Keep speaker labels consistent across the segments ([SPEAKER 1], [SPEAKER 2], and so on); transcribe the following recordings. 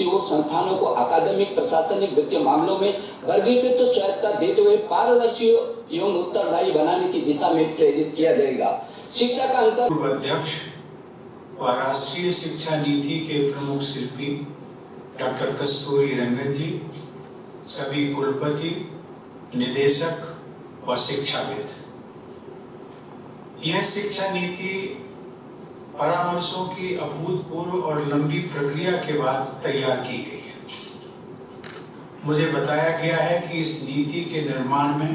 [SPEAKER 1] और संस्थानों को अकादमिक, प्रशासनिक, वित्तीय मामलों में वर्गीकृत स्वायत्तता देते हुए पारदर्शी एवं उत्तरदायी बनाने की दिशा में प्रेरित किया जाएगा। शिक्षा का अंतर
[SPEAKER 2] अध्यक्ष व राष्ट्रीय शिक्षा नीति के प्रमुख शिल्पी डॉक्टर कस्तूरी रंगन जी, सभी कुलपति, निदेशक व शिक्षाविद, यह शिक्षा नीति परामर्शों की अभूतपूर्व और लंबी प्रक्रिया के बाद तैयार की गई है। मुझे बताया गया है कि इस नीति के निर्माण में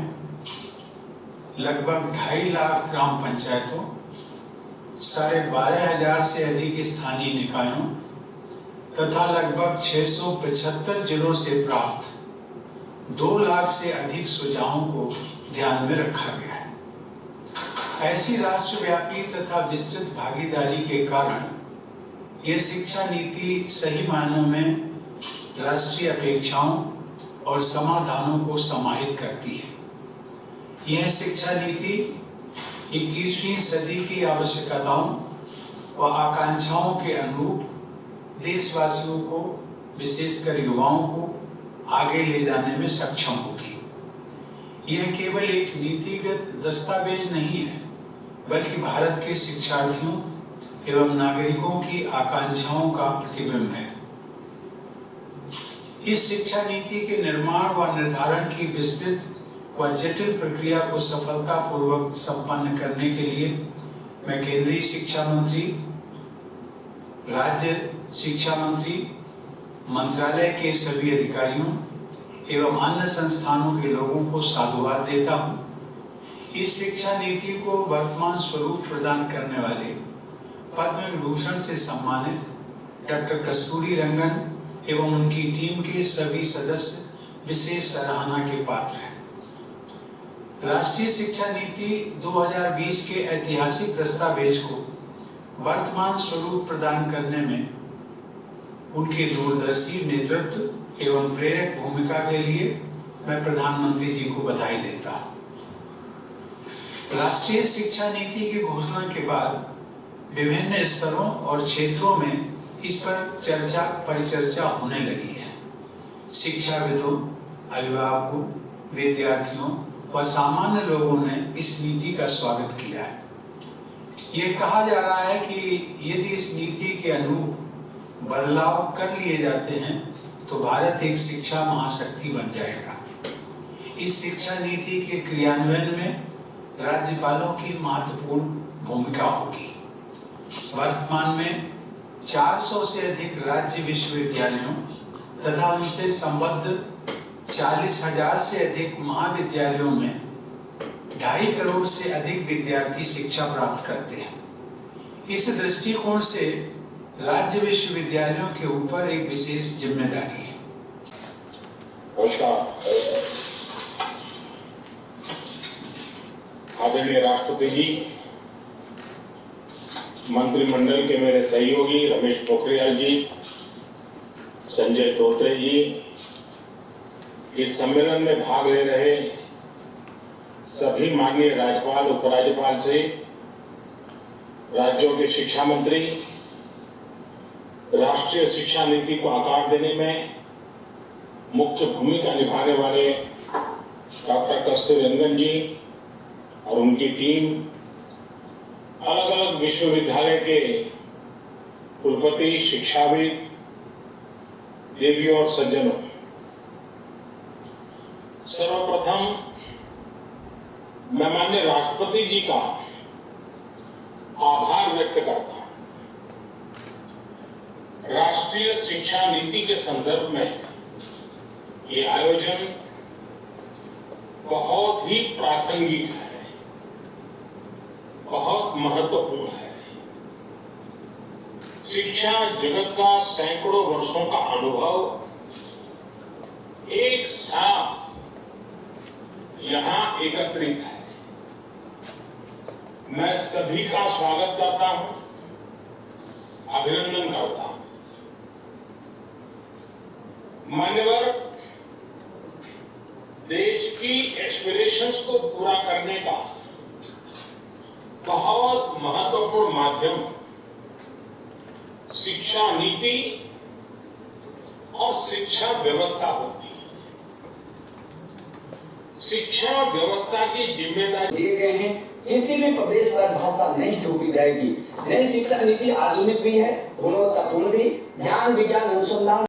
[SPEAKER 2] लगभग 2.5 लाख ग्राम पंचायतों, 12,500 से अधिक स्थानीय निकायों तथा लगभग 675 जिलों से प्राप्त 2 लाख से अधिक सुझावों को ध्यान में रखा गया है। ऐसी राष्ट्रव्यापी तथा विस्तृत भागीदारी के कारण यह शिक्षा नीति सही मायनों में राष्ट्रीय अपेक्षाओं और समाधानों को समाहित करती है। यह शिक्षा नीति 21वीं सदी की आवश्यकताओं व आकांक्षाओं के अनुरूप देशवासियों को, विशेषकर युवाओं को आगे ले जाने में सक्षम होगी। यह केवल एक नीतिगत दस्तावेज नहीं है, बल्कि भारत के शिक्षार्थियों एवं नागरिकों की आकांक्षाओं का प्रतिबिंब है। इस शिक्षा नीति के निर्माण व निर्धारण की विस्तृत व जटिल प्रक्रिया को सफलतापूर्वक संपन्न करने के लिए मैं केंद्रीय शिक्षा मंत्री, राज्य शिक्षा मंत्री, मंत्रालय के सभी अधिकारियों एवं अन्य संस्थानों के लोगों को साधुवाद देता हूँ। इस शिक्षा नीति को वर्तमान स्वरूप प्रदान करने वाले पद्म विभूषण से सम्मानित डॉक्टर कस्तूरी रंगन एवं उनकी टीम के सभी सदस्य विशेष सराहना के पात्र हैं। राष्ट्रीय शिक्षा नीति 2020 के ऐतिहासिक दस्तावेज को वर्तमान स्वरूप प्रदान करने में उनके दूरदर्शी नेतृत्व एवं प्रेरक भूमिका के लिए मैं प्रधानमंत्री जी को बधाई देता हूँ। राष्ट्रीय शिक्षा नीति की घोषणा के बाद विभिन्न स्तरों और क्षेत्रों में इस पर परिचर्चा होने लगी है। शिक्षाविदों, अभिभावकों, विद्यार्थियों व सामान्य लोगों ने इस नीति का स्वागत किया है। ये कहा जा रहा है कि यदि इस नीति के अनुरूप बदलाव कर लिए जाते हैं तो भारत एक शिक्षा महाशक्ति बन जाएगा। इस शिक्षा नीति के क्रियान्वयन में राज्यपालों की महत्वपूर्ण भूमिका होगी। वर्तमान में 400 से अधिक राज्य विश्वविद्यालयों तथा उनसे संबद्ध 40,000 से अधिक महाविद्यालयों में 2.5 करोड़ से अधिक विद्यार्थी शिक्षा प्राप्त करते हैं। इस दृष्टिकोण से राज्य विश्वविद्यालयों के ऊपर एक विशेष जिम्मेदारी है।
[SPEAKER 3] आदरणीय राष्ट्रपति जी, मंत्रिमंडल के मेरे सहयोगी रमेश पोखरियाल जी, संजय धोत्रे जी, इस सम्मेलन में भाग ले रहे सभी माननीय राज्यपाल, उपराज्यपाल से राज्यों के शिक्षा मंत्री, राष्ट्रीय शिक्षा नीति को आकार देने में मुख्य भूमिका निभाने वाले डॉक्टर कस्तूरी रंगन जी और उनकी टीम, अलग अलग विश्वविद्यालय के कुलपति, शिक्षाविद, देवियों और सज्जनों, सर्वप्रथम मैं माननीय राष्ट्रपति जी का आभार व्यक्त करता हूं। राष्ट्रीय शिक्षा नीति के संदर्भ में ये आयोजन बहुत ही प्रासंगिक है, बहुत महत्वपूर्ण है। शिक्षा जगत का सैकड़ों वर्षों का अनुभव एक साथ यहां एकत्रित है। मैं सभी का स्वागत करता हूं, अभिनंदन करता हूं। मान्यवर, देश की एस्पिरेशंस को पूरा करने का बहुत महत्वपूर्ण माध्यम शिक्षा नीति शिक्षा व्यवस्था होती है। शिक्षा व्यवस्था की जिम्मेदारी
[SPEAKER 1] दिए गए हैं। किसी भी प्रदेश पर भाषा नहीं थोपी जाएगी। नई शिक्षा नीति आधुनिक भी है, गुणवत्तापूर्ण भी, ज्ञान विज्ञान अनुसंधान